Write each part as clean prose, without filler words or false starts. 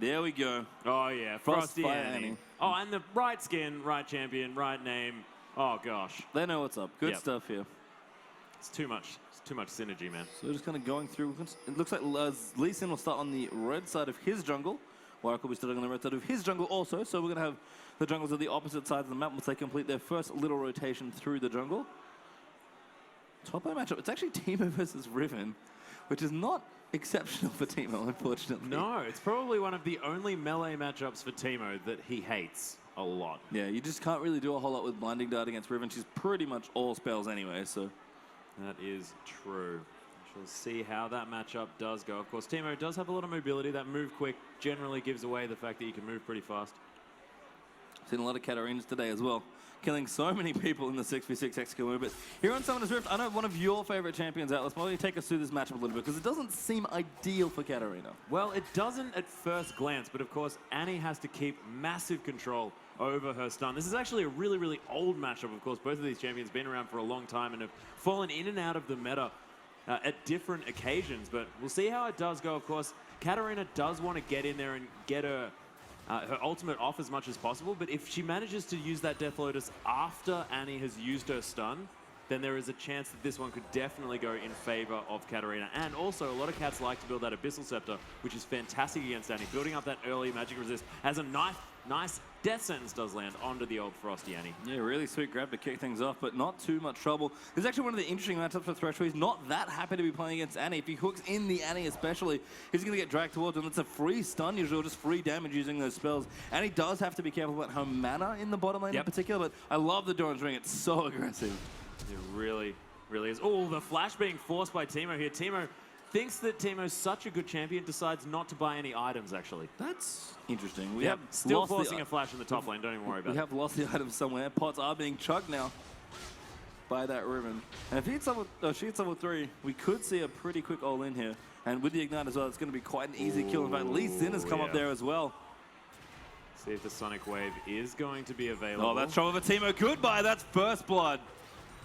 There we go. Oh, yeah. Frosty Annie. Oh, and the right skin, right champion, right name. Oh, gosh. They know what's up. Good stuff here. It's too much. It's too much synergy, man. So just kind of going through. It looks like Lee Sin will start on the red side of his jungle. Warwick will be starting on the red side of his jungle also. So we're going to have the jungles at the opposite sides of the map once they complete their first little rotation through the jungle. Top lane matchup. It's actually Teemo versus Riven, which is not exceptional for Teemo, unfortunately. No, it's probably one of the only melee matchups for Teemo that he hates a lot. Yeah, you just can't really do a whole lot with Blinding Dart against Riven. She's pretty much all spells anyway, so... That is true. We'll see how that matchup does go. Of course, Teemo does have a lot of mobility. That move quick generally gives away the fact that you can move pretty fast. Seen a lot of Katarinas today as well, killing so many people in the 6v6 execute move. But here on Summoner's Rift, I know one of your favorite champions out. Let's probably take us through this matchup a little bit, because it doesn't seem ideal for Katarina. Well, it doesn't at first glance, but of course, Annie has to keep massive control over her stun. This is actually a really, really old matchup. Of course, both of these champions have been around for a long time and have fallen in and out of the meta at different occasions, but we'll see how it does go. Of course, Katarina does want to get in there and get her ultimate off as much as possible, but if she manages to use that Death Lotus after Annie has used her stun, then there is a chance that this one could definitely go in favor of Katarina. And also, a lot of cats like to build that Abyssal Scepter, which is fantastic against Annie. Building up that early magic resist as a nice Death Sentence does land onto the old Frosty Annie. Yeah, really sweet grab to kick things off, but not too much trouble. This is actually one of the interesting matchups for Thresh, where he's not that happy to be playing against Annie. If he hooks in the Annie especially, he's going to get dragged towards him. It's a free stun usually, or just free damage using those spells. And he does have to be careful about her mana in the bottom lane in particular, but I love the Doran's Ring. It's so aggressive. It really, really is. Oh, the flash being forced by Teemo here. Teemo thinks that Teemo's such a good champion, decides not to buy any items, actually. That's interesting. We have still forcing a flash in the top lane, don't even worry about it. We have lost the items somewhere. Pots are being chugged now by that Riven. And if he hits she hits level 3, we could see a pretty quick all-in here. And with the Ignite as well, it's going to be quite an easy kill. In fact, Lee Sin has come up there as well. See if the Sonic Wave is going to be available. Oh, that's trouble for Teemo. Goodbye, that's first blood.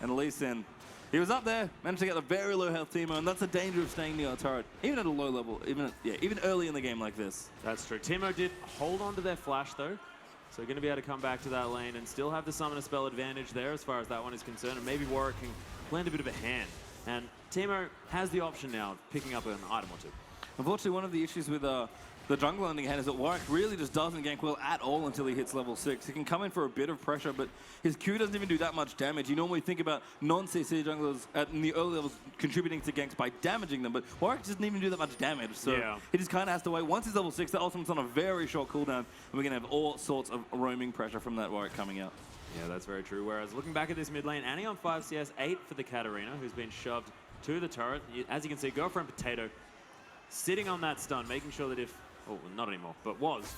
And Lee Sin, he was up there, managed to get a very low health Teemo, and that's the danger of staying near a turret, even at a low level, even early in the game like this. That's true. Teemo did hold on to their flash though, so going to be able to come back to that lane and still have the summoner spell advantage there as far as that one is concerned, and maybe Warwick can land a bit of a hand. And Teemo has the option now of picking up an item or two. Unfortunately, one of the issues with the jungle ending hand is that Warwick really just doesn't gank well at all until he hits level 6. He can come in for a bit of pressure, but his Q doesn't even do that much damage. You normally think about non-CC junglers in the early levels contributing to ganks by damaging them, but Warwick doesn't even do that much damage, so he just kind of has to wait. Once he's level 6, that ultimate's on a very short cooldown, and we're going to have all sorts of roaming pressure from that Warwick coming out. Yeah, that's very true. Whereas looking back at this mid lane, Annie on 5 CS, 8 for the Katarina, who's been shoved to the turret. As you can see, Girlfriend Potato sitting on that stun, making sure that if... Oh, not anymore, but was.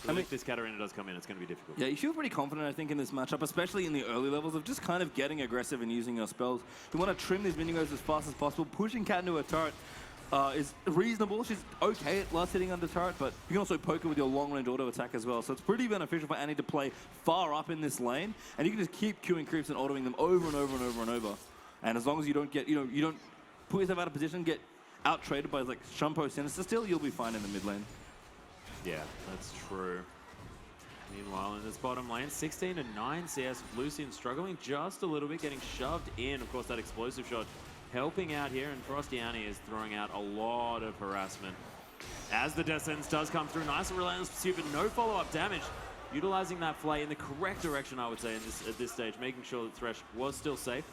I mean, if this Katarina does come in, it's going to be difficult. Yeah, you feel pretty confident, I think, in this matchup, especially in the early levels, of just kind of getting aggressive and using your spells. You want to trim these minions as fast as possible. Pushing Kat into a turret is reasonable. She's okay at last hitting under turret, but you can also poke her with your long-range auto attack as well. So it's pretty beneficial for Annie to play far up in this lane, and you can just keep queuing creeps and autoing them over and over and over and over. And as long as you don't get, you don't put yourself out of position, get out-traded by like Shumpo Sinister still, you'll be fine in the mid lane. Yeah, that's true. Meanwhile, in this bottom lane, 16 and 9 CS, Lucian struggling just a little bit, getting shoved in. Of course, that explosive shot helping out here, and Frosty Annie is throwing out a lot of harassment. As the Death Sentence does come through, nice and relentless pursuit, but no follow-up damage. Utilizing that flay in the correct direction, I would say, at this stage, making sure that Thresh was still safe.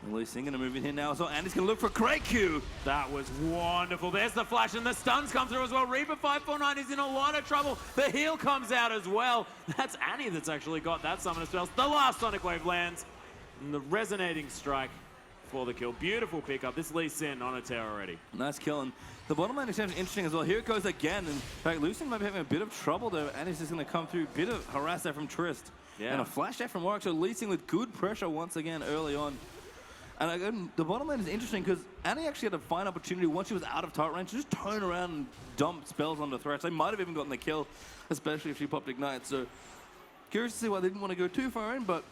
Lee Sin going to move in here now, so Andy's going to look for a great Q. That was wonderful. There's the flash, and the stuns come through as well. Reaper 549 is in a lot of trouble. The heal comes out as well. That's Annie that's actually got that summoner spell. The last Sonic Wave lands, and the resonating strike for the kill. Beautiful pickup. This Lee Sin on a tear already. Nice kill, and the bottom lane exchange is interesting as well. Here it goes again, and in fact, Lucian might be having a bit of trouble there. Annie's just going to come through. Bit of harass there from Trist. Yeah. And a flash there from Warwick, so Lee Sin with good pressure once again early on. And again, the bottom lane is interesting because Annie actually had a fine opportunity once she was out of turret range to just turn around and dump spells onto Thresh. They might have even gotten the kill, especially if she popped Ignite. So curious to see why they didn't want to go too far in, but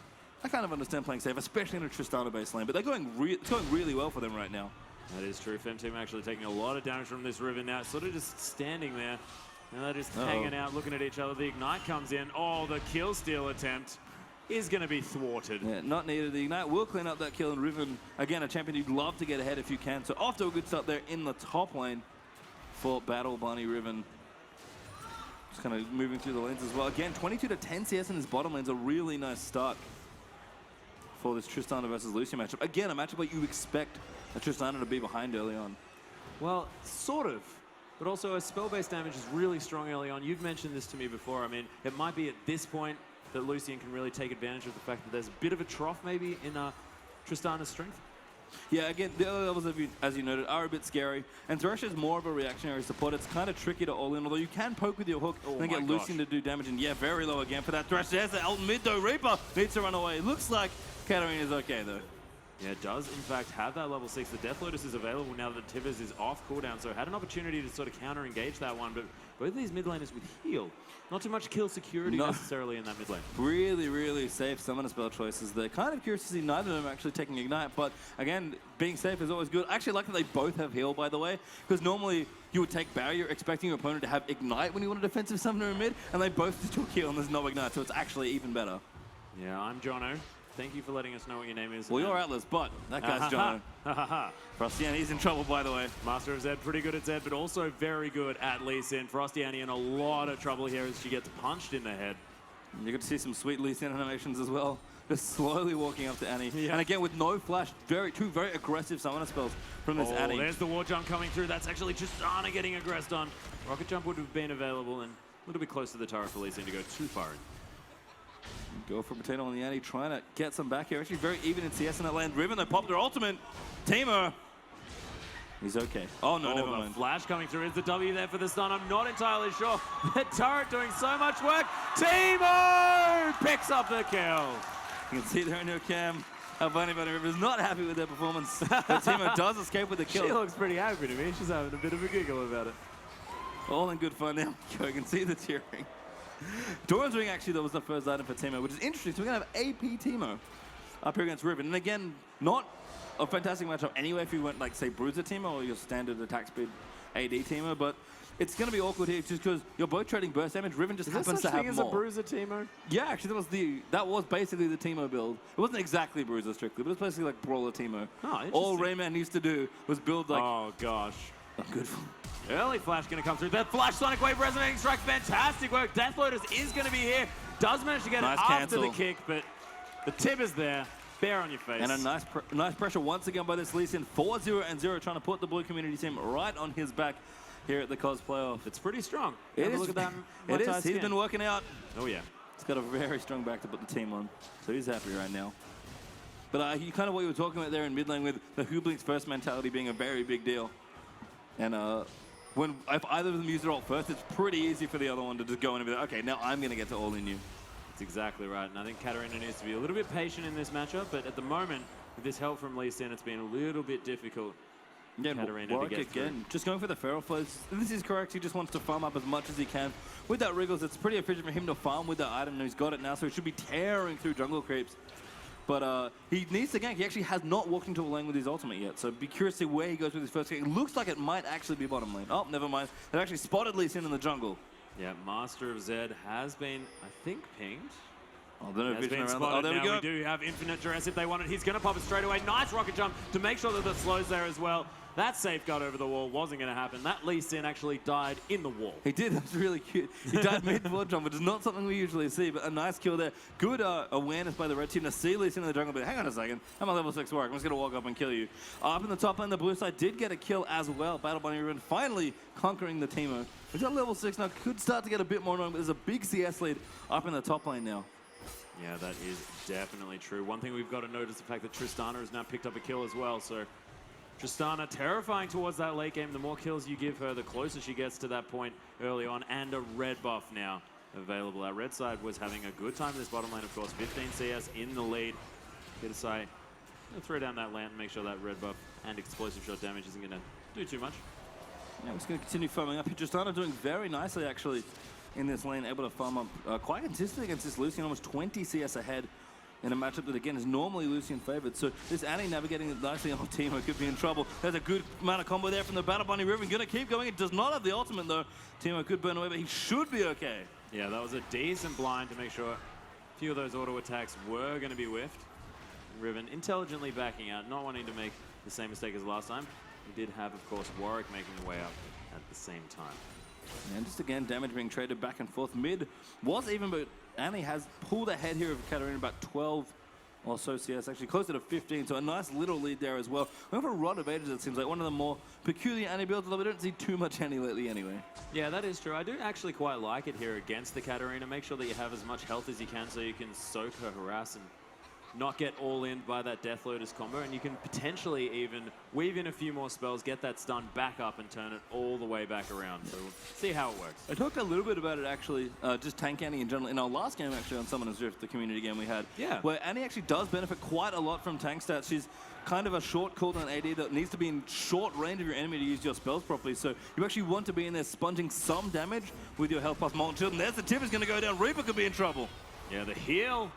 I kind of understand playing safe, especially in a Tristana-based lane. But they're it's going really well for them right now. That is true. Femteam actually taking a lot of damage from this Riven now, sort of just standing there, And they're just hanging out, looking at each other. The Ignite comes in. Oh, the kill steal attempt is going to be thwarted. Yeah, not needed. The Ignite will clean up that kill, and Riven, again, a champion you'd love to get ahead if you can. So off to a good start there in the top lane for Battle Bunny Riven. Just kind of moving through the lanes as well. Again, 22 to 10 CS in his bottom lane's a really nice start for this Tristana versus Lucian matchup. Again, a matchup where you expect a Tristana to be behind early on. Well, sort of. But also, a spell-based damage is really strong early on. You've mentioned this to me before. I mean, it might be at this point that Lucian can really take advantage of the fact that there's a bit of a trough maybe in Tristana's strength. Yeah, again, the other levels, as you noted, are a bit scary. And Thresh is more of a reactionary support. It's kind of tricky to all-in, although you can poke with your hook and then get Lucian to do damage. And yeah, very low again for that Thresh. There's the ult mid, though. Reaper needs to run away. It looks like Katarina's okay, though. Yeah, it does, in fact, have that level 6. The Death Lotus is available now that Tivers is off cooldown, so had an opportunity to sort of counter-engage that one, but both of these mid laners with heal. Not too much kill security necessarily in that mid lane. Really, really safe summoner spell choices. They're kind of curious to see neither of them actually taking Ignite, but again, being safe is always good. I actually like that they both have heal, by the way, because normally you would take Barrier expecting your opponent to have Ignite when you want a defensive summoner in mid, and they both just took heal and there's no Ignite, so it's actually even better. Yeah, I'm Jono. Thank you for letting us know what your name is. Well, you're Atlas, but that guy's Jono. Frostiani, he's in trouble, by the way. Master of Zed, pretty good at Zed, but also very good at Lee Sin. Frostiani in a lot of trouble here as she gets punched in the head. You get to see some sweet Lee Sin animations as well. Just slowly walking up to Annie. Yeah. And again, with no flash, two very aggressive summoner spells from this Annie. There's the war jump coming through. That's actually Tristana getting aggressed on. Rocket jump would have been available and a little bit close to the turret for Lee Sin to go too far in. Go for Potato on the Annie, trying to get some back here. Actually very even in CS in that lane. Riven, they popped their ultimate. Teemo, he's okay. Oh, no, never mind. Flash coming through. Is the W there for the stun? I'm not entirely sure. The turret doing so much work. Teemo picks up the kill. You can see there in your cam how Bunny River is not happy with their performance. But Teemo does escape with the kill. She looks pretty happy to me. She's having a bit of a giggle about it. All in good fun now. You can see the cheering. Doran's Ring actually that was the first item for Teemo, which is interesting. So we're going to have AP Teemo up here against Riven. And again, not a fantastic matchup anyway if you went like, say, Bruiser Teemo or your standard attack speed AD Teemo, but it's going to be awkward here just because you're both trading burst damage. Riven just happens to have more. Is a Bruiser Teemo? Yeah, actually that was basically the Teemo build. It wasn't exactly Bruiser strictly, but it was basically like Brawler Teemo. Oh, all Rayman used to do was build like... Oh, gosh. Good. Early flash going to come through. That flash Sonic Wave resonating strike, fantastic work. Death Lotus is going to be here. Does manage to get it after the kick, but the tip is there. Bear on your face. And a nice pressure once again by this Lee Sin. 4-0 and 0, trying to put the blue community team right on his back here at the COS playoff. It's pretty strong. It is. Look at that. It is. He's been working out. Oh, yeah. He's got a very strong back to put the team on, so he's happy right now. But you kind of what you were talking about there in mid lane with the Hubling's first mentality being a very big deal. And if either of them use their ult first, it's pretty easy for the other one to just go in and be like, okay, now I'm going to get to all in you. That's exactly right. And I think Katarina needs to be a little bit patient in this matchup, but at the moment, with this help from Lee Sin, it's been a little bit difficult. Yeah, Katarina to get again. Just going for the Feral Flows. This is correct. He just wants to farm up as much as he can. With that Wriggles, it's pretty efficient for him to farm with that item, and he's got it now, so he should be tearing through jungle creeps. But he needs to gank. He actually has not walked into a lane with his ultimate yet, so be curious to see where he goes with his first gank. It looks like it might actually be bottom lane. Oh, never mind. They've actually spotted Lee Sin in the jungle. Yeah, Master of Zed has been, I think, pinged. Oh, there we go. We do have infinite duress if they want it. He's going to pop it straight away. Nice rocket jump to make sure that the slow's there as well. That safeguard over the wall wasn't going to happen. That Lee Sin actually died in the wall. He did. That was really cute. He died mid-wall jump, which is not something we usually see, but a nice kill there. Good awareness by the red team to see Lee Sin in the jungle, but hang on a second. I'm a level 6 warrior. I'm just going to walk up and kill you. Up in the top lane, the blue side did get a kill as well. Battle Bunny Riven finally conquering the Teemo. He's at level 6 now. Could start to get a bit more annoying, but there's a big CS lead up in the top lane now. Yeah, that is definitely true. One thing we've got to notice is the fact that Tristana has now picked up a kill as well, so Tristana terrifying towards that late game. The more kills you give her, the closer she gets to that point early on, and a red buff now available. Our red side was having a good time in this bottom lane, of course. 15 CS in the lead. Get a sight. Throw down that land and make sure that red buff and explosive shot damage isn't going to do too much. Yeah, we're just going to continue farming up. Tristana doing very nicely, actually, in this lane, able to farm up quite consistently against this Lucian, almost 20 CS ahead in a matchup that, again, is normally Lucian favored. So this Annie navigating it nicely. Oh, Timo could be in trouble. There's a good amount of combo there from the Battle Bunny. Riven going to keep going. It does not have the ultimate, though. Timo could burn away, but he should be okay. Yeah, that was a decent blind to make sure a few of those auto attacks were going to be whiffed. Riven intelligently backing out, not wanting to make the same mistake as last time. He did have, of course, Warwick making the way up at the same time. And just again, damage being traded back and forth. Mid was even, but Annie has pulled ahead here of Katarina about 12 or so CS, actually closer to 15, so a nice little lead there as well. We have a Rod of Ages, it seems like one of the more peculiar Annie builds, although we don't see too much Annie lately anyway. Yeah, that is true. I do actually quite like it here against the Katarina. Make sure that you have as much health as you can so you can soak her harass and not get all in by that Death Lotus combo, and you can potentially even weave in a few more spells, get that stun back up and turn it all the way back around. So we'll see how it works. I talked a little bit about it actually, just tank Annie in general, in our last game actually on Summoner's Rift, the community game we had. Yeah. Where Annie actually does benefit quite a lot from tank stats. She's kind of a short cooldown AD that needs to be in short range of your enemy to use your spells properly. So you actually want to be in there sponging some damage with your health plus Molten Shield. And there's the tip is going to go down. Reaper could be in trouble. Yeah, the heal.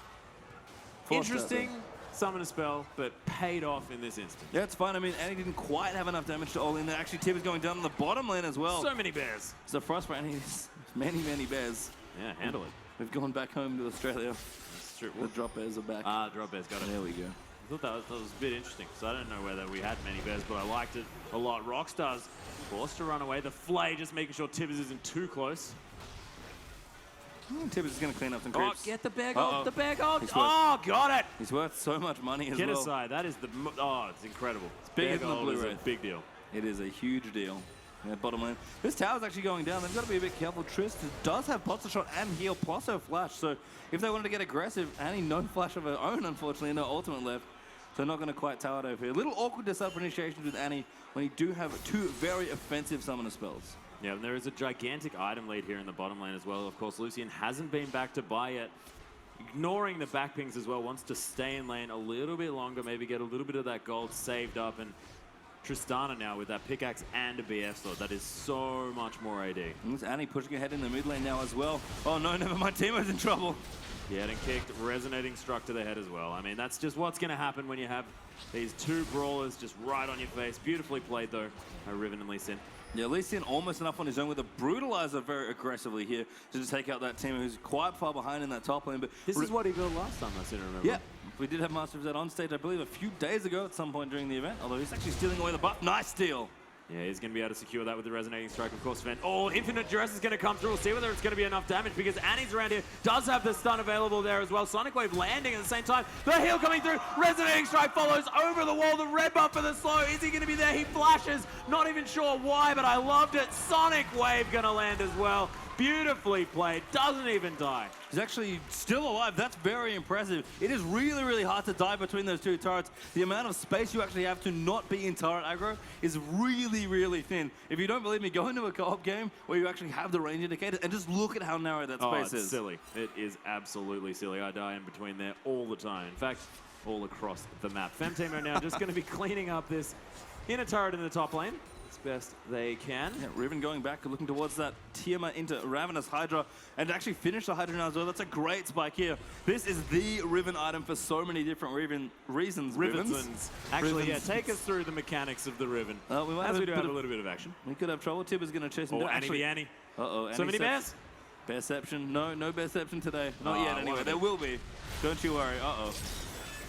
Interesting summon a spell, but paid off in this instance. Yeah, it's fine. I mean, Annie didn't quite have enough damage to all in there. Actually, Tip is going down on the bottom lane as well. So many bears. So for us, for Annie, it's many, many bears. Yeah, handle it. We've gone back home to Australia. That's true. The drop bears are back. Ah, drop bears, got it. There we go. I thought that was a bit interesting, because I don't know whether we had many bears, but I liked it a lot. Rockstar's forced to run away. The Flay just making sure Tibbers isn't too close. Tibbers is going to clean up some creeps. Oh, get the bear gold, the bear gold. He's Oh, got it. He's worth so much money as Get well. aside, that is the, oh, it's incredible. It's bigger than the Bear gold is Blu-ray. a big deal. It is a huge deal. Yeah, bottom lane. This tower's actually going down. They've got to be a bit careful. Trist does have Potster Shot and heal plus her flash. So if they wanted to get aggressive, Annie no flash of her own, unfortunately, and no ultimate left. So not going to quite tower it over here. A little awkward setup initiations with Annie when you do have two very offensive summoner spells. Yeah, and there is a gigantic item lead here in the bottom lane as well. Of course, Lucian hasn't been back to buy yet. Ignoring the back pings as well, wants to stay in lane a little bit longer, maybe get a little bit of that gold saved up. And Tristana now with that pickaxe and a BF slot. That is so much more AD. And it's Annie pushing ahead in the mid lane now as well. Oh no, never mind, Timo's in trouble. Getting kicked, resonating struck to the head as well. I mean, that's just what's going to happen when you have these two brawlers just right on your face. Beautifully played though by Riven and Lee Sin. Yeah, Lee Sin almost enough on his own with a Brutalizer very aggressively here to just take out that team who's quite far behind in that top lane. But this is what he built last time, I seem to remember. Yeah, we did have Master of Zed on stage, I believe, a few days ago at some point during the event, although he's actually stealing away the buff. Nice steal. Yeah, he's going to be able to secure that with the resonating strike, of course. Oh, Infinite Duress is going to come through. We'll see whether it's going to be enough damage because Annie's around here, does have the stun available there as well. Sonic Wave landing at the same time. The heal coming through. Resonating strike follows over the wall. The red buff for the slow. Is he going to be there? He flashes. Not even sure why, but I loved it. Sonic Wave going to land as well. Beautifully played. Doesn't even die. He's actually still alive. That's very impressive. It is really, really hard to die between those two turrets. The amount of space you actually have to not be in turret aggro is really, really thin. If you don't believe me, go into a co-op game where you actually have the range indicator and just look at how narrow that space it's is. Silly. It is absolutely silly. I die in between there all the time. In fact, all across the map. Femtimo now just going to be cleaning up this inner turret in the top lane. Best they can. Yeah, Riven going back, looking towards that Tiamat into Ravenous Hydra, and to actually finish the Hydra now as well. That's a great spike here. This is the Riven item for so many different reasons. Rivens. Actually, yeah, take us through the mechanics of the Riven. We might As we have do have a little bit of action. We could have trouble. Tib is going to chase him down. Annie Actually, the Annie. Uh-oh. So many bears? Bearception. No bearception today. Not yet, anyway. There will be. Don't you worry. Uh-oh.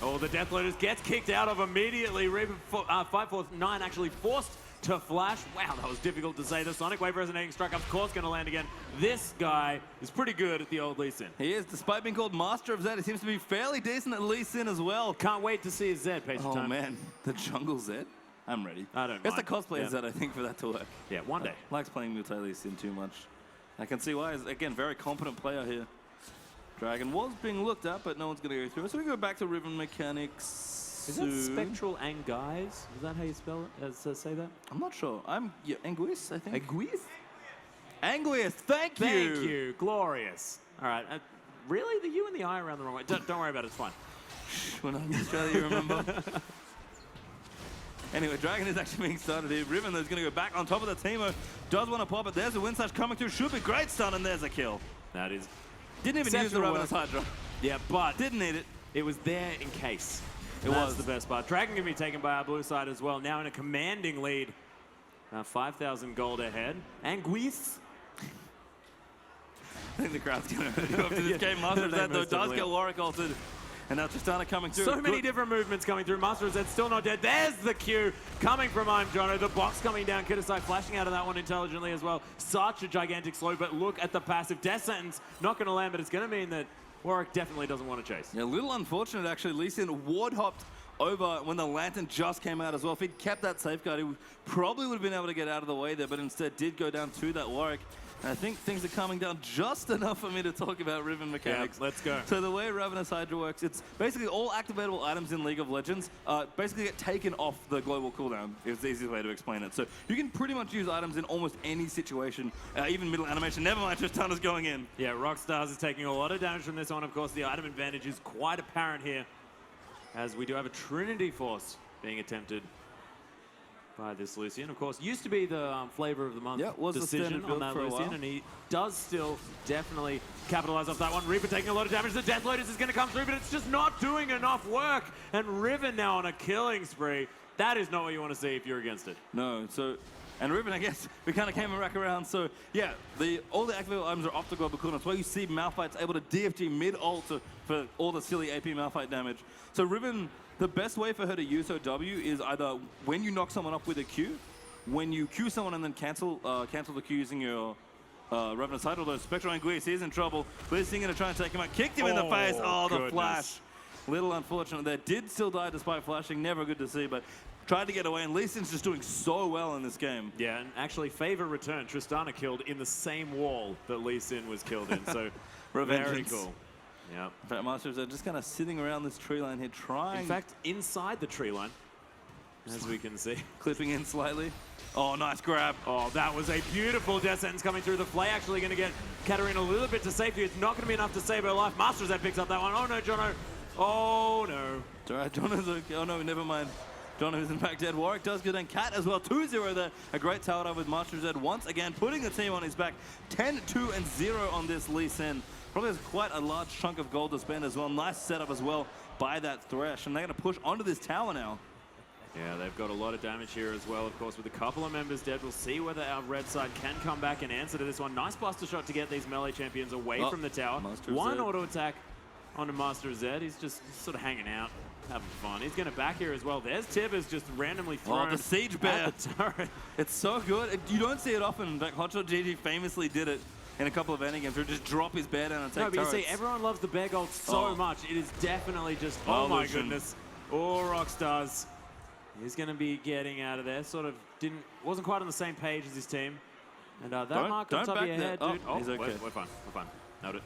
Oh, the Death Lotus gets kicked out of immediately. Riven 549 actually forced to flash. Wow, that was difficult to say. The Sonic Wave resonating strike, of course, going to land again. This guy is pretty good at the old Lee Sin. He is, despite being called Master of Zed. He seems to be fairly decent at Lee Sin as well. Can't wait to see his Zed, Pace Oh time. man, the jungle Zed. I'm ready. I don't It's mind. the cosplay Zed, I think, for that to work. Yeah, one day. Likes playing multi Lee Sin too much. I can see why. He's, again, very competent player here. Dragon was being looked at, but no one's going to go through it. So we go back to Riven mechanics. Is that Spectral Anguise? Is that how you spell it? Say that? I'm not sure. Anguis, I think. Anguise? Anguis, thank you. Thank you. Glorious. All right. Really? The U and the I are around the wrong way. Don't worry about it. It's fine. We're not in Australia, remember? Anyway, Dragon is actually being started here. Riven, though, is going to go back on top of the Timo. Does want to pop it. There's a wind slash coming through. Should be great stun, and there's a kill. That is... Didn't even use the Exceptional Ravenous Hydra. Yeah, but... Didn't need it. It was there in case. It That's was the best part. Dragon can be taken by our blue side as well. Now in a commanding lead. 5,000 gold ahead. Anguisse. I think the crowd's going to go up to this game. Master Z, though, does get Warwick altered. And now Tristana coming through. So many different movements coming through. Master Z still not dead. There's the Q coming from I'm Jono. The box coming down. Kidasai flashing out of that one intelligently as well. Such a gigantic slow, but look at the passive. Death Sentence not going to land, but it's going to mean that Warwick definitely doesn't want to chase. Yeah, a little unfortunate, actually. Lee Sin ward hopped over when the Lantern just came out as well. If he'd kept that safeguard, he probably would have been able to get out of the way there, but instead did go down to that Warwick. And I think things are coming down just enough for me to talk about Riven mechanics. Yeah, let's go. So the way Ravenous Hydra works, it's basically all activatable items in League of Legends basically get taken off the global cooldown. It's the easiest way to explain it. So you can pretty much use items in almost any situation, even middle animation. Never mind, Tristana's going in. Yeah, Rockstars is taking a lot of damage from this one. Of course, the item advantage is quite apparent here, as we do have a Trinity Force being attempted by this Lucian. Of course, used to be the flavor of the month decision on that Lucian, and he does still definitely capitalize off that one. Reaper taking a lot of damage. The Death Lotus is going to come through, but it's just not doing enough work. And Riven now on a killing spree. That is not what you want to see if you're against it. No, so... And Riven, I guess, we kind of came back around. So, yeah, all the activated items are off the global cooldown. That's why you see Malphite's able to DFG mid-ult for all the silly AP Malphite damage. So Riven, the best way for her to use her W is either when you knock someone up with a Q, when you Q someone and then cancel the Q using your Ravenous Hydra, although Spectral Anguisse, he's in trouble. Blizz's going to try and take him out. Kicked him in the face. Oh, the flash. Little unfortunate there. Did still die despite flashing. Never good to see, but... tried to get away, and Lee Sin's just doing so well in this game. Yeah, and actually, favor return. Tristana killed in the same wall that Lee Sin was killed in, so very cool. Yeah. In fact, Masters are just kind of sitting around this tree line here, trying... In fact, inside the tree line, as we can see. Clipping in slightly. Oh, nice grab. Oh, that was a beautiful Death Sentence coming through. The Flay actually going to get Katarina a little bit to safety. It's not going to be enough to save her life. Masters that picks up that one. Oh, no, Jono. Oh, no. It's all right, Jono's okay. Oh, no, never mind. Jono is in fact dead. Warwick does good, and Cat as well. 2-0 there. A great tower with Master Z once again, putting the team on his back. 10-2-0 on this Lee Sin. Probably has quite a large chunk of gold to spend as well. Nice setup as well by that Thresh, and they're going to push onto this tower now. Yeah, they've got a lot of damage here as well, of course, with a couple of members dead. We'll see whether our red side can come back and answer to this one. Nice buster shot to get these melee champions away from the tower. One auto attack onto Master Z. He's just sort of hanging out, having fun. He's going to back here as well. There's Tibbers just randomly thrown the Siege Bear. at the turret. It's so good. You don't see it often. In fact, Hotshot GG famously did it in a couple of ending games, where just drop his bear down and take turrets. No, but you see, everyone loves the bear gold so much. It is definitely just, oh my goodness. Oh, Rockstars. He's going to be getting out of there. Sort of wasn't quite on the same page as his team. And that mark on top of your head, dude. He's okay. We're fine. We're fine. Noted.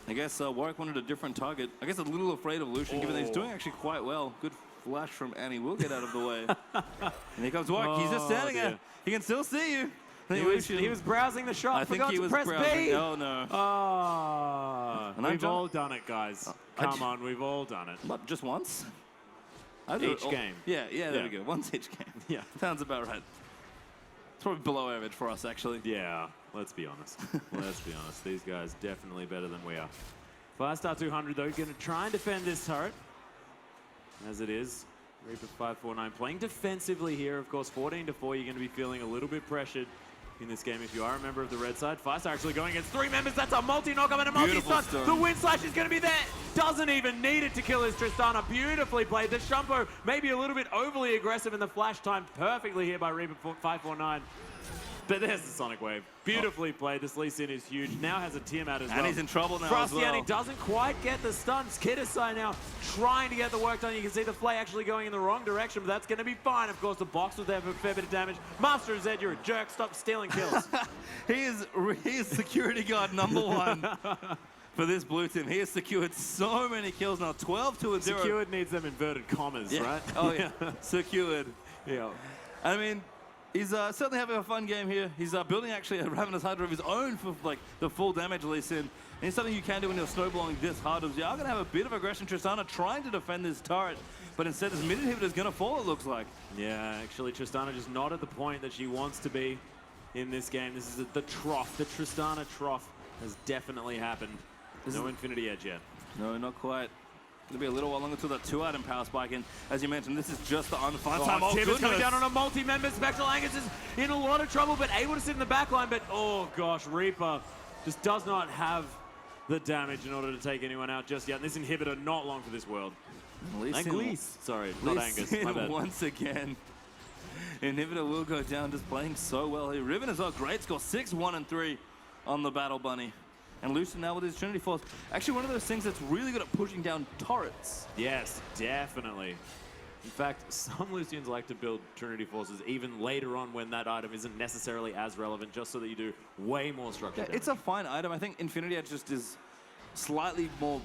I guess Warwick wanted a different target. I guess a little afraid of Lucian, given that he's doing actually quite well. Good flash from Annie. We'll get out of the way. And here comes Warwick. He's just standing there. He can still see you. He was browsing the shot. I think he was press browsing. B. Oh, no. Oh, we've all done it, guys. Come on, we've all done it. What, just once? Each game. Yeah, there we go. Once each game. Yeah. Sounds about right. It's probably below average for us, actually. Yeah, let's be honest. Let's be honest. These guys definitely better than we are. 5-star 200, though, going to try and defend this turret. As it is. Reaper 549 playing defensively here. Of course, 14-4, you're going to be feeling a little bit pressured in this game if you are a member of the red side. 5-star actually going against 3 members. That's a multi-knock-up and a multi-stun. The wind slash is going to be there. Doesn't even need it to kill his Tristana. Beautifully played. The Shumpo maybe a little bit overly aggressive in the flash time. Perfectly here by Reaper 549. But there's the Sonic Wave. Beautifully played. This Lee Sin is huge. Now has a Tiamat as well. And he's in trouble now as well. Frostiani doesn't quite get the stuns. Kidasai now trying to get the work done. You can see the Flay actually going in the wrong direction, but that's going to be fine. Of course, the box was there for a fair bit of damage. Master Z, you're a jerk. Stop stealing kills. he is security guard #1 for this blue team. He has secured so many kills now. 12-2-0. Secured needs them inverted commas, right? Oh, yeah. Secured. Yeah. I mean, he's certainly having a fun game here. He's building actually a Ravenous Hydra of his own for like the full damage Lee Sin. And it's something you can do when you're snowballing this hard. You are going to have a bit of aggression. Tristana trying to defend this turret, but instead this mid inhibitor is going to fall, it looks like. Yeah, actually Tristana just not at the point that she wants to be in this game. This is the trough. The Tristana trough has definitely happened. No Infinity Edge yet. No, not quite. It'll be a little while longer until that 2-item power spike. And as you mentioned, this is just the unfun time. Oh, Oh, Tim is coming goodness. down on a multi-member. Spectral Angus is in a lot of trouble, but able to sit in the back line. But, oh, gosh, Reaper just does not have the damage in order to take anyone out just yet. And this inhibitor not long for this world. Anguisse. Sorry, not Angus. My bad. Once again. Inhibitor will go down, just playing so well here. Riven as well, great score, 6-1-3 on the Battle Bunny. And Lucian now with his Trinity Force. Actually, one of those things that's really good at pushing down turrets. Yes, definitely. In fact, some Lucians like to build Trinity Forces even later on when that item isn't necessarily as relevant, just so that you do way more structure damage. It's a fine item. I think Infinity Edge just is slightly more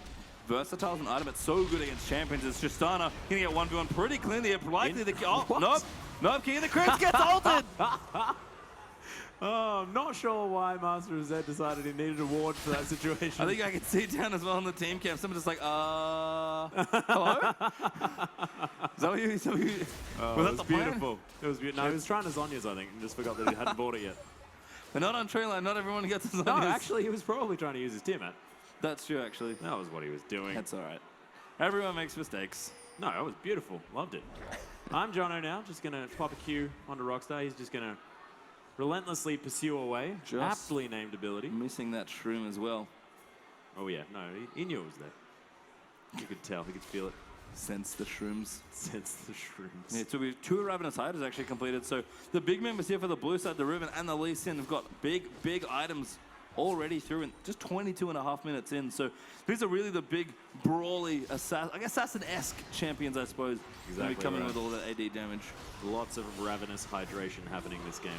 versatile as an item. It's so good against champions. It's Tristana gonna get 1v1 pretty cleanly. Likely the nope, King of the Crits gets ulted. Oh, I'm not sure why Master of Z decided he needed a ward for that situation. I think I can see down as well on the team camp. Someone just like, hello? Is that what you, Oh, it was beautiful. It was beautiful. No, he was trying his Zhonya's, I think, and just forgot that he hadn't bought it yet. But not on Treeline. Not everyone gets his Zhonya's. No, actually, he was probably trying to use his Tiamat. That's true, actually. That was what he was doing. That's all right. Everyone makes mistakes. No, it was beautiful. Loved it. I'm Jono now. Just going to pop a Q onto Rockstar. He's just going to relentlessly pursue away. Just aptly named ability. Missing that shroom as well. Oh, yeah. No, he knew it was there. He could tell. He could feel it. Sense the shrooms. Sense the shrooms. Yeah, so we have 2 Ravenous Hiders actually completed. So the big members here for the blue side, the Riven and the Lee Sin, have got big items already through in just 22.5 minutes in. So these are really the big, brawly, assassin-esque champions, I suppose. Exactly coming right. with all that AD damage. Lots of ravenous hydration happening this game.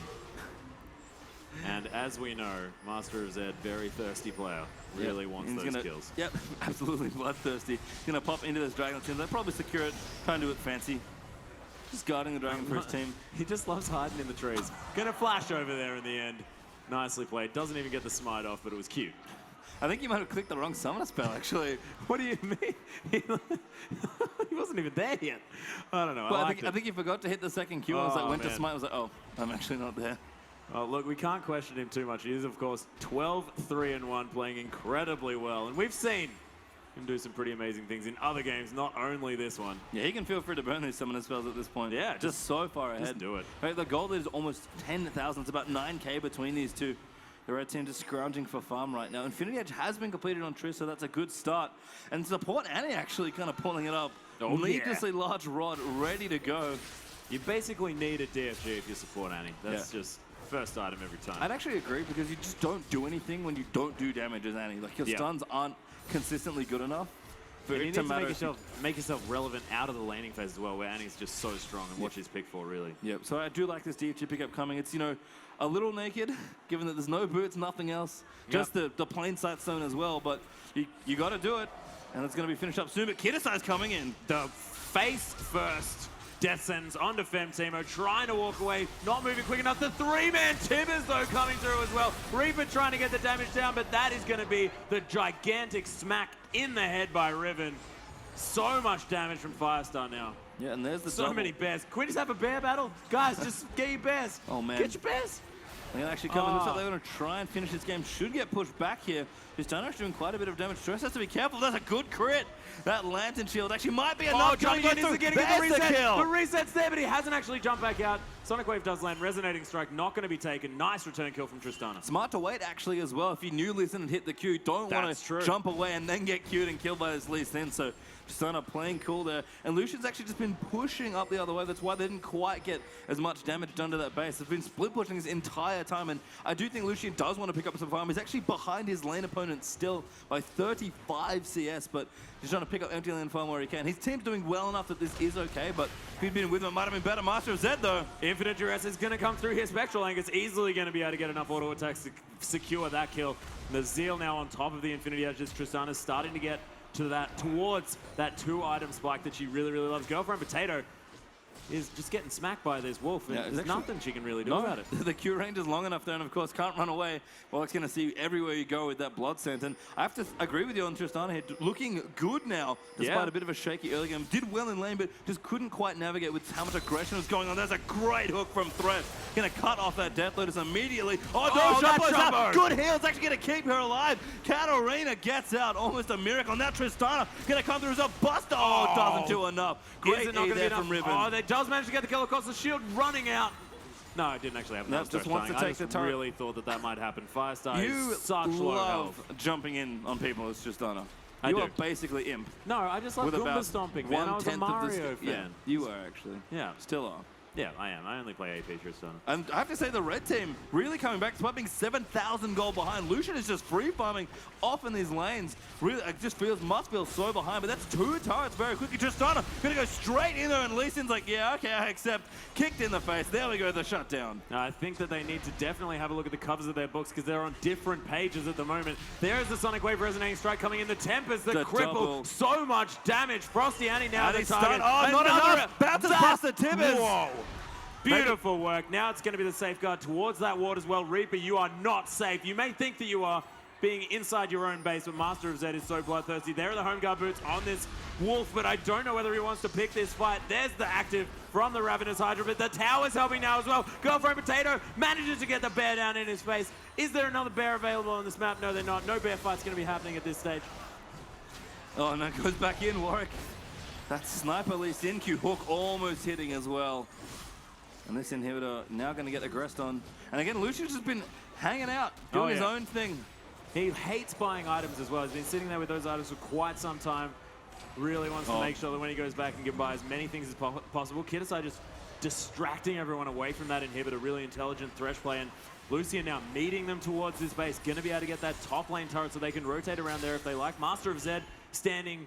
And as we know, Master of Z, very thirsty player, really wants those kills. Yep, absolutely bloodthirsty. He's going to pop into this Dragon team. They'll probably secure it, try and do it fancy. Just guarding the Dragon for his team. He just loves hiding in the trees. Gonna flash over there in the end. Nicely played. Doesn't even get the smite off, but it was cute. I think you might have clicked the wrong summoner spell, actually. What do you mean? He wasn't even there yet. I don't know. Well, I think you forgot to hit the second Q. I was like, went to smite. I was like, oh, I'm actually not there. Oh, look, we can't question him too much. He is, of course, 12-3-1, playing incredibly well. And we've seen him do some pretty amazing things in other games, not only this one. Yeah, he can feel free to burn his summoner spells at this point. Yeah. Just so far ahead. Just do it. Right, the gold is almost 10,000. It's about 9K between these two. The red team just scrounging for farm right now. Infinity Edge has been completed on Triss, so that's a good start. And support Annie actually kind of pulling it up. Oh, needlessly large rod ready to go. You basically need a DFG if you support Annie. That's just first item every time. I'd actually agree, because you just don't do anything when you don't do damage as Annie. Like, your stuns aren't consistently good enough for you it need to to matter. make yourself relevant out of the laning phase as well, where Annie's just so strong and watch his pick for, really. Yep, so I do like this DFG pickup coming. It's, you know, a little naked, given that there's no boots, nothing else. Just the plain sight stone as well, but you got to do it. And it's going to be finished up soon, but Kitasai's coming in. The face first death sentence onto Femtimo, trying to walk away, not moving quick enough. The 3-man Tibbers, though, coming through as well. Reaper trying to get the damage down, but that is going to be the gigantic smack in the head by Riven. So much damage from Firestar now. Yeah, and there's the so many bears. Can we just have a bear battle? Guys, just get your bears. Oh, man. Get your bears. They're going to actually come in. Looks like they're going to try and finish this game. Should get pushed back here. Tristana's doing quite a bit of damage. Stress has to be careful. That's a good crit. That Lantern Shield actually might be enough. Jumping in, is getting the reset. Kill. The reset's there, but he hasn't actually jumped back out. Sonic Wave does land. Resonating Strike not going to be taken. Nice return kill from Tristana. Smart to wait, actually, as well. If you knew Lee Sin and hit the Q, don't want to jump away and then get Q'd and killed by this Lee Sin. So Tristana playing cool there. And Lucian's actually just been pushing up the other way. That's why they didn't quite get as much damage done to that base. They've been split pushing his entire time. And I do think Lucian does want to pick up some farm. He's actually behind his lane opponent still by 35 CS, but he's trying to pick up empty lane farm where he can. His team's doing well enough that this is okay, but if he'd been with him, it might have been better. Master of Z, though. Infinite Duress is going to come through here. Spectral Angus easily going to be able to get enough auto attacks to secure that kill. The Zeal now on top of the Infinity Edges. Tristana's starting to get to that, towards that 2-item spike that she really, really loves. Girlfriend Potato is just getting smacked by this wolf. Yeah, There's nothing she can really do about it. The Q range is long enough there, and of course can't run away. Well, it's going to see everywhere you go with that blood scent. And I have to agree with you on Tristana here. Looking good now, despite a bit of a shaky early game. Did well in lane, but just couldn't quite navigate with how much aggression was going on. There's a great hook from Thresh. Going to cut off that Death Lotus immediately. Oh, no, Shoppo's out. Good heal. It's actually going to keep her alive. Katarina gets out. Almost a miracle. Now Tristana going to come through as a buster. Oh, doesn't do enough. Great E there from Riven. Oh, they does manage to get the kill across the shield, running out. No, it didn't actually happen. No, just wants to take the turret. I really thought that might happen. Firestar you is such low health. Jumping in on people. It's just Tristana. You are basically imp. No, I just love Goomba stomping, man. I was a Mario fan. Yeah, you are actually. Yeah. Still are. Yeah, I am. I only play AP Tristana. And I have to say, the red team really coming back, despite being 7,000 gold behind. Lucian is just free farming off in these lanes. Really, it just must feel so behind, but that's 2 turrets very quickly. Tristana gonna go straight in there, and Lee Sin's like, yeah, okay, I accept. Kicked in the face. There we go, the shutdown. I think that they need to definitely have a look at the covers of their books because they're on different pages at the moment. There's the Sonic Wave Resonating Strike coming in. The Tempest, the cripple, double. So much damage. Frosty Annie now the target. Oh, not enough. Bounces past the Tibbers. Whoa. Beautiful work. Now it's going to be the safeguard towards that ward as well. Reaper, you are not safe. You may think that you are being inside your own base, but Master of Zed is so bloodthirsty. There are the home guard boots on this wolf, but I don't know whether he wants to pick this fight. There's the active from the Ravenous Hydra, but the tower's helping now as well. Girlfriend Potato manages to get the bear down in his face. Is there another bear available on this map? No, they're not. No bear fight's going to be happening at this stage. Oh, no, goes back in, Warwick. That sniper Lee Sin Q hook almost hitting as well. And this inhibitor now going to get aggressed on. And again, Lucian's just been hanging out, doing his own thing. He hates buying items as well. He's been sitting there with those items for quite some time. Really wants to make sure that when he goes back and can buy as many things as possible. Kitasai just distracting everyone away from that inhibitor. Really intelligent Thresh play. And Lucian now meeting them towards this base. Going to be able to get that top lane turret so they can rotate around there if they like. Master of Zed standing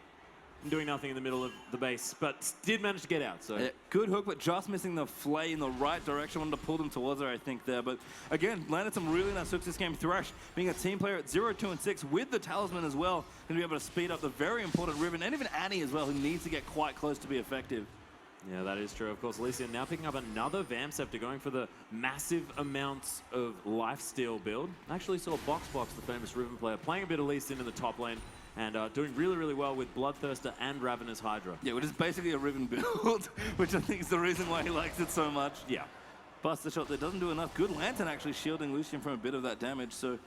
and doing nothing in the middle of the base, but did manage to get out. So good hook, but just missing the flay in the right direction. Wanted to pull them towards her, I think, there. But again, landed some really nice hooks this game. Thresh being a team player at 0, 2, and 6 with the talisman as well. Going to be able to speed up the very important Riven, and even Annie as well, who needs to get quite close to be effective. Yeah, that is true. Of course, Elysian now picking up another Vam Scepter, going for the massive amounts of lifesteal build. I actually saw Box, the famous Riven player, playing a bit of Elysian in the top lane, and doing really, really well with Bloodthirster and Ravenous Hydra. Yeah, which is basically a Riven build, which I think is the reason why he likes it so much. Yeah. Buster shot that doesn't do enough. Good Lantern actually shielding Lucian from a bit of that damage, so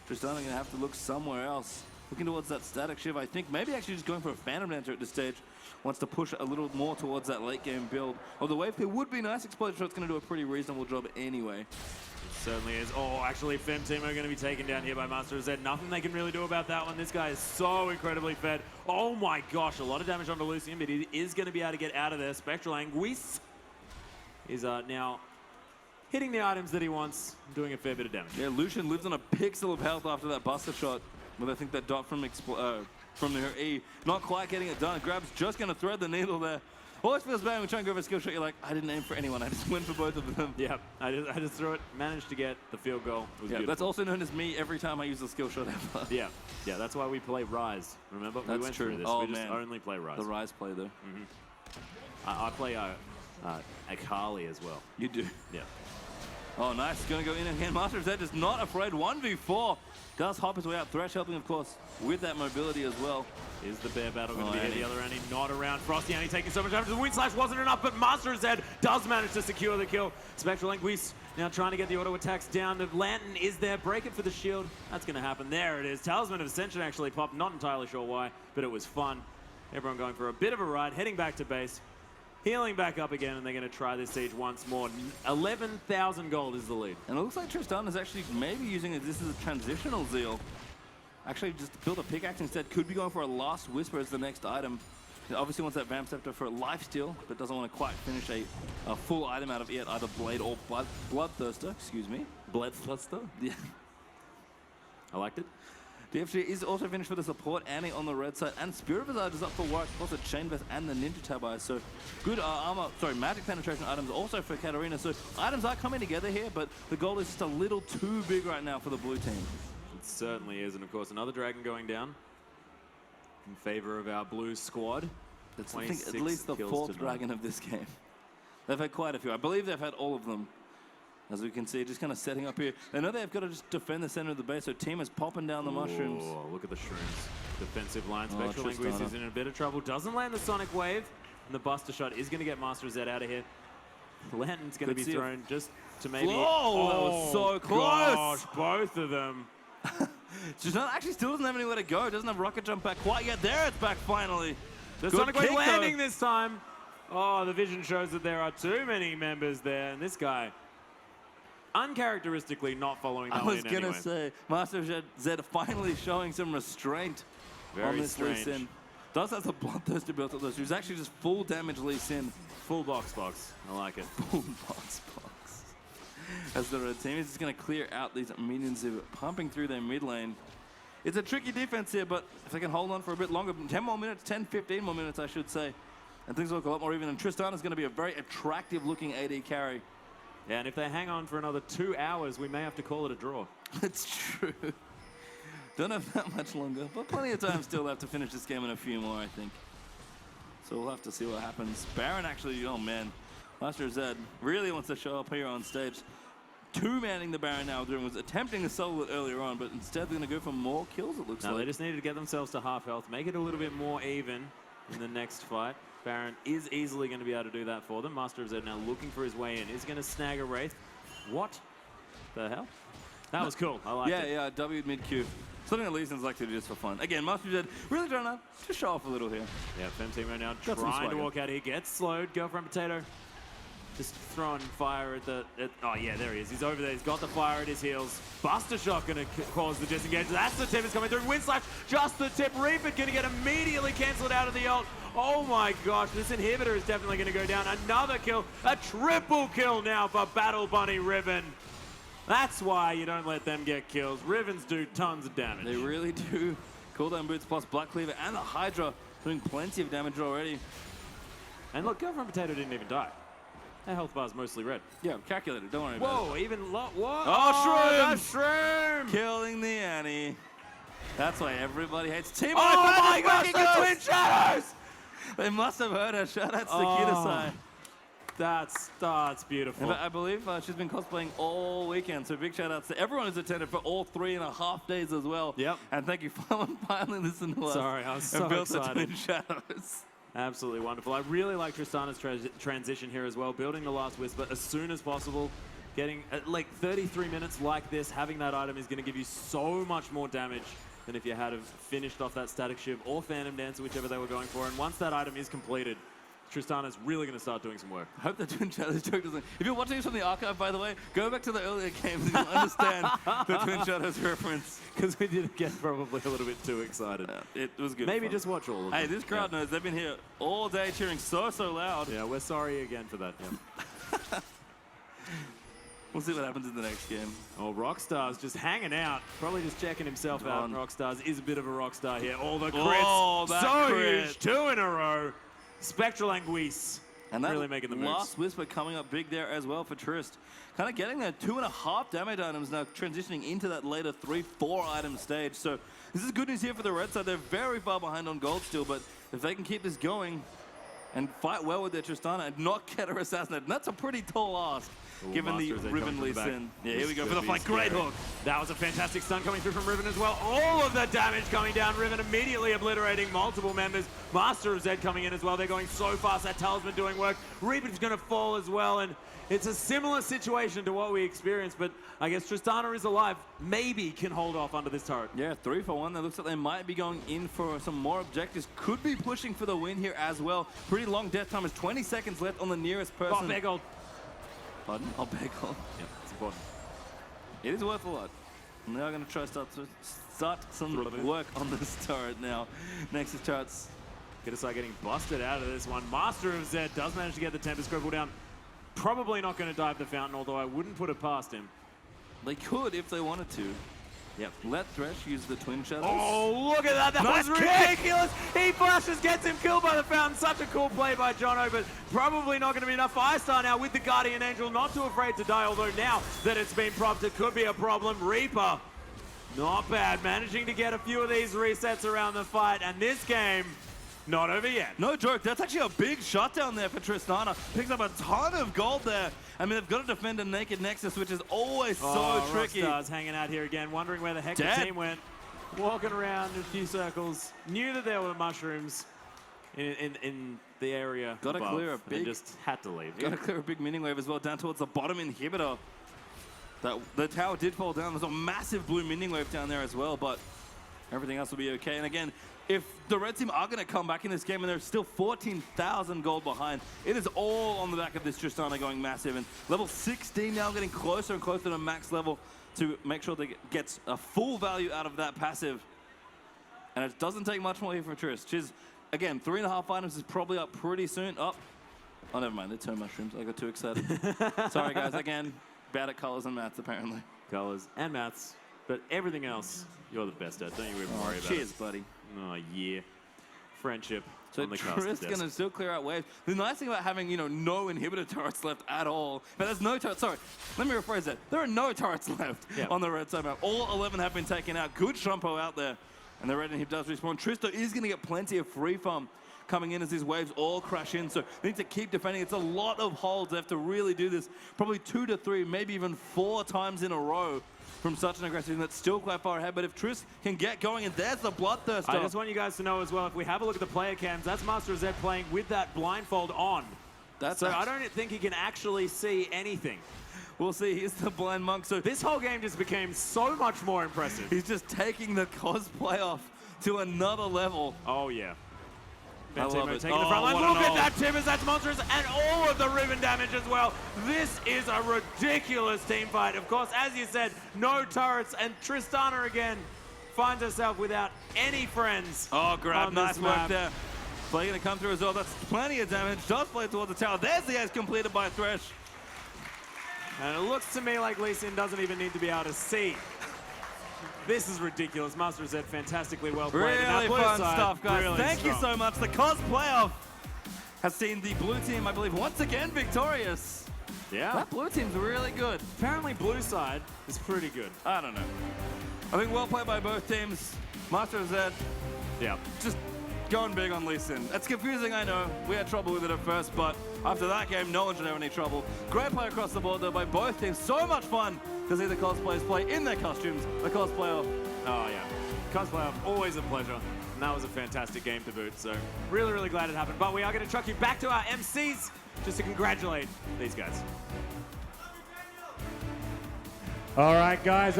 Tristana going to have to look somewhere else. Looking towards that Static Shiv, I think maybe actually just going for a Phantom Dancer at this stage. Wants to push a little more towards that late game build. Oh, the Wave Clear would be nice. Explosion Shot's going to do a pretty reasonable job anyway. Certainly is. Oh, actually, Femtimo are going to be taken down here by Master of Zed. Nothing they can really do about that one. This guy is so incredibly fed. Oh my gosh, a lot of damage onto Lucian, but he is going to be able to get out of there. Spectral Anguisse is now hitting the items that he wants, doing a fair bit of damage. Yeah, Lucian lives on a pixel of health after that Buster Shot. But I think that dot from her E, not quite getting it done. Grab's just going to thread the needle there. Always feels bad when you try and go for a skill shot. You're like, I didn't aim for anyone. I just went for both of them. Yeah, I just threw it, managed to get the field goal. It was beautiful. That's also known as me every time I use a skill shot ever. Yeah, that's why we play Rise. Remember? That's we went true. Through this. Oh, we just only play Rise. The Rise play, though. I play Akali as well. You do? Yeah. Oh, nice. Going to go in again. Master of Zed is not afraid. 1v4. Does hop his way out. Thresh helping, of course, with that mobility as well. Is the bear battle going to be here? The other Annie not around. Frosty Annie taking so much damage. The Wind Slash wasn't enough, but Master of Zed does manage to secure the kill. Spectral Anguisse now trying to get the auto attacks down. The Lantern is there. Break it for the shield. That's going to happen. There it is. Talisman of Ascension actually popped. Not entirely sure why, but it was fun. Everyone going for a bit of a ride, heading back to base. Healing back up again, and they're going to try this siege once more. 11,000 gold is the lead. And it looks like Tristana is actually maybe using this as a transitional Zeal. Actually, just build a pickaxe instead. Could be going for a Last Whisper as the next item. He obviously wants that Vamp Scepter for a lifesteal, but doesn't want to quite finish a full item out of it, either Blade or Bloodthirster. Excuse me. Bloodthirster? Yeah. I liked it. DFG is also finished for the support, Annie on the red side, and Spirit Visage is up for work, also Chain Vest and the Ninja Tabai. So good magic penetration items also for Katarina. So items are coming together here, but the goal is just a little too big right now for the blue team. It certainly is, and of course another dragon going down in favor of our blue squad. That's, I think, at least the fourth dragon of this game. They've had quite a few. I believe they've had all of them. As we can see, just kind of setting up here. They know they've got to just defend the center of the base, so team is popping down the mushrooms. Oh, look at the shrooms. Defensive line. Oh, Spectral Linguist is in a bit of trouble. Doesn't land the Sonic Wave. And the Buster Shot is going to get Master Z out of here. Lantern's going to be thrown just to maybe... Oh, that was so close! Gosh, both of them. Tristana actually still doesn't have anywhere to go. Doesn't have rocket jump back quite yet. There it's back finally. The Good Sonic Wave kick, landing though. this time. Oh, the vision shows that there are too many members there. And this guy, uncharacteristically not following that I was in going to anyway. say, Master Z finally showing some restraint on Very this Lee strange. Sin. Does have the bloodthirster built up though. She was actually just full damage Lee Sin. Full box. I like it. Full box. As the red team is just going to clear out these minions who are pumping through their mid lane. It's a tricky defense here, but if they can hold on for a bit longer, 10 more minutes, 10, 15 more minutes, I should say, and things look a lot more even. And Tristana's going to be a very attractive looking AD carry. Yeah, and if they hang on for another 2 hours, we may have to call it a draw. It's true. Don't have that much longer, but plenty of time still left to finish this game in a few more, I think. So we'll have to see what happens. Baron actually, oh man, Master Zed really wants to show up here on stage. Two-manning the Baron now, was attempting to solo it earlier on, but instead they're going to go for more kills, it looks No, like. they just needed to get themselves to half health, make it a little bit more even in the next fight. Baron is easily going to be able to do that for them. Master of Zed now looking for his way in. Is going to snag a Wraith. What the hell? That was cool. I liked it. Yeah, W mid-Q. Something that Lee Sin's like to do just for fun. Again, Master of Zed really trying to show off a little here. Yeah, Femtimo now Got some trying to swagger. walk out here. Gets slowed. Girlfriend Potato. Just throwing fire at the... oh, yeah, there he is. He's over there. He's got the fire at his heels. Buster Shot going to cause the disengage. That's the tip is coming through. Wind Slash, just the tip. Reaper going to get immediately cancelled out of the ult. Oh, my gosh. This inhibitor is definitely going to go down. Another kill. A triple kill now for Battle Bunny Riven. That's why you don't let them get kills. Rivens do tons of damage. They really do. Cooldown boots plus Black Cleaver and the Hydra doing plenty of damage already. And look, Girlfriend Potato didn't even die. Their health bar's mostly red. Yeah, calculated. Don't worry about it. Whoa, even what? Oh, the shroom! Killing the Annie. That's why everybody hates Team. Oh my gosh, the Twin Shadows! They must have heard her. Shout out to Oh. Kitasai. That's beautiful. I believe she's been cosplaying all weekend, so big shout outs to everyone who's attended for all 3.5 days as well. Yep. And thank you for finally listening to us. Sorry, I was so and built excited. the Twin Shadows. Absolutely wonderful. I really like Tristana's transition here as well, building the last Whisper as soon as possible. Getting like 33 minutes like this, having that item is going to give you so much more damage than if you had have finished off that Static Shiv or Phantom Dancer, whichever they were going for. And once that item is completed, Tristana's really going to start doing some work. I hope the Twin Shadows joke doesn't... If you're watching this from the archive, by the way, go back to the earlier games and you'll understand the Twin Shadows reference. Because we did get probably a little bit too excited. It was good Maybe fun. just watch all of them. Hey, this crowd knows. They've been here all day cheering so loud. Yeah, we're sorry again for that. Yeah. We'll see what happens in the next game. Oh, Rockstar's just hanging out. Probably just checking himself out. Rockstar's is a bit of a rockstar here. All the crits. Oh, that so crit. huge. 2 in a row. Spectral Anguisse. And that really making the moves. last Whisper coming up big there as well for Trist. Kind of getting their 2.5 damage items now, transitioning into that later 3-4 item stage. So this is good news here for the red side. They're very far behind on gold still, but if they can keep this going and fight well with their Tristana and not get her assassinated, and that's a pretty tall ask. Ooh, Given the Master, Riven Lee Sin. Yeah, here we go for the could be fight. Great scary. hook. That was a fantastic stun coming through from Riven as well. All of the damage coming down. Riven immediately obliterating multiple members. Master of Zed coming in as well. They're going so fast. That Talisman doing work. Reaper's going to fall as well. And it's a similar situation to what we experienced. But I guess Tristana is alive. Maybe can hold off under this turret. Yeah, 3 for 1. That looks like they might be going in for some more objectives. Could be pushing for the win here as well. Pretty long death time. Is 20 seconds left on the nearest person. Oh, Begold. Pardon? Oh, Bagel. Yeah, it's important. It is worth a lot. And they are going to try to start some work on this turret now. Nexus turrets. Kitasai getting busted out of this one. Master of Zed does manage to get the Tempest Cripple down. Probably not going to dive the fountain, although I wouldn't put it past him. They could if they wanted to. Yep. Let Thresh use the Twin Shadows. Oh, look at that. That Nice was kick. ridiculous. He flashes, gets him killed by the fountain. Such a cool play by Jono, but probably not going to be enough. Firestar now with the Guardian Angel, not too afraid to die, although now that it's been propped, it could be a problem. Reaper, not bad. Managing to get a few of these resets around the fight, and this game Not over yet. No joke, that's actually a big shutdown there for Tristana. Picks up a ton of gold there. I mean, they've got to defend a naked Nexus, which is always so tricky. Rockstar's hanging out here again, wondering where the heck the team went. Walking around in a few circles. Knew that there were mushrooms in the area Got to above, clear a big... just had to leave. Got to clear a big mini wave as well down towards the bottom inhibitor. The tower did fall down. There's a massive blue mini wave down there as well, but everything else will be okay. And again, if the red team are going to come back in this game and they're still 14,000 gold behind, it is all on the back of this Tristana going massive. And level 16 now getting closer and closer to max level to make sure they gets a full value out of that passive. And it doesn't take much more here for Trist. She's, again, 3.5 items is probably up pretty soon. Oh, never mind. They turned mushrooms. I got too excited. Sorry, guys. Again, bad at colors and maths, apparently. Colors and maths. But everything else, you're the best at. Don't you even worry about it. Cheers, buddy. Oh, yeah. Friendship. So Trist going to still clear out waves. The nice thing about having, you know, no inhibitor turrets left at all, but there's no turrets. Sorry, let me rephrase that. There are no turrets left on the red side map. All 11 have been taken out. Good Shumpo out there. And the red inhib does respawn. Tristo is going to get plenty of free farm coming in as these waves all crash in. So they need to keep defending. It's a lot of holds. They have to really do this probably 2 to 3, maybe even 4 times in a row from such an aggressive team that's still quite far ahead. But if Trist can get going, and there's the Bloodthirster. I just want you guys to know as well, if we have a look at the player cams, that's Master Z playing with that blindfold on. So I don't think he can actually see anything. We'll see. Here's the blind monk. So this whole game just became so much more impressive. He's just taking the cosplay off to another level. Oh, yeah. I love it. Taking the front line. Look at that, Timbers. That's monstrous. And all of the Riven damage as well. This is a ridiculous team fight. Of course, as you said, no turrets. And Tristana again finds herself without any friends. Oh, grab. Nice work there. Play going to come through as well. That's plenty of damage. Does play towards the tower. There's the ace completed by Thresh. And it looks to me like Lee Sin doesn't even need to be able to see. This is ridiculous. Master Z fantastically well played. Really fun stuff, guys. Really Thank you so much. The COS playoff has seen the blue team, I believe, once again victorious. Yeah. That blue team's really good. Apparently blue side is pretty good. I don't know. I think well played by both teams. Master Z, just going big on Lee Sin. It's confusing, I know. We had trouble with it at first, but after that game, no one should have any trouble. Great play across the board, though, by both teams. So much fun to see the cosplayers play in their costumes. The cosplayer. Oh, yeah. Cosplayer, always a pleasure. And that was a fantastic game to boot, so really, really glad it happened. But we are going to chuck you back to our MCs just to congratulate these guys. All right, guys.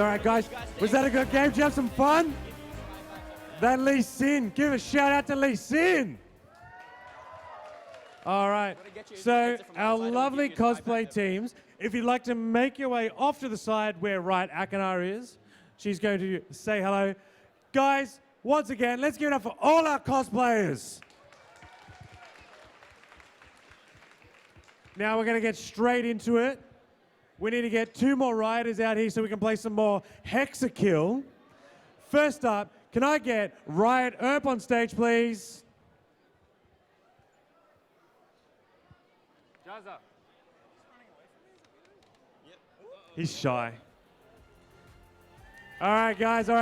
Was that a good game? Did you have some fun? That Lee Sin. Give a shout out to Lee Sin. All right. So our lovely cosplay teams, if you'd like to make your way off to the side where Right Akanar is, she's going to say hello. Guys, once again, let's give it up for all our cosplayers. Now we're going to get straight into it. We need to get 2 more riders out here so we can play some more Hexakill. First up, can I get Riot Earp on stage, please? He's shy. All right, guys. You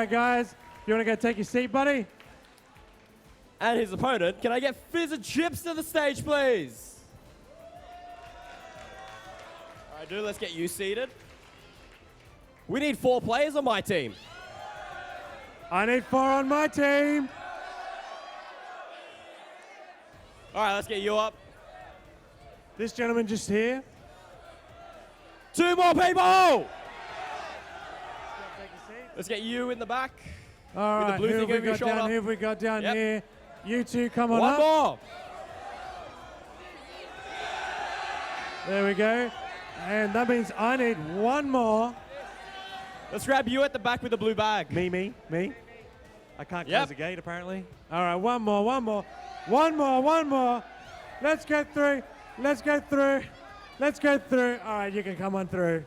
want to go take your seat, buddy? And his opponent, can I get Fizz and Chips to the stage, please? All right, dude, let's get you seated. We need 4 players on my team. I need 4 on my team. All right, let's get you up. This gentleman just here. 2 more people! Let's get you in the back. All right, who have we got down here? You 2, come on up. 1 more. There we go. And that means I need 1 more. Let's grab you at the back with the blue bag. Me. I can't close the gate, apparently. All right, 1 more. Let's go through. All right, you can come on through.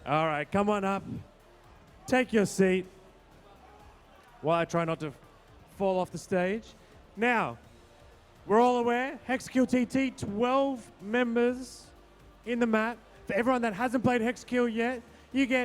All right, come on up. Take your seat while I try not to fall off the stage. Now, we're all aware, Hexakill TT, 12 members in the map. For everyone that hasn't played Hexakill yet, you get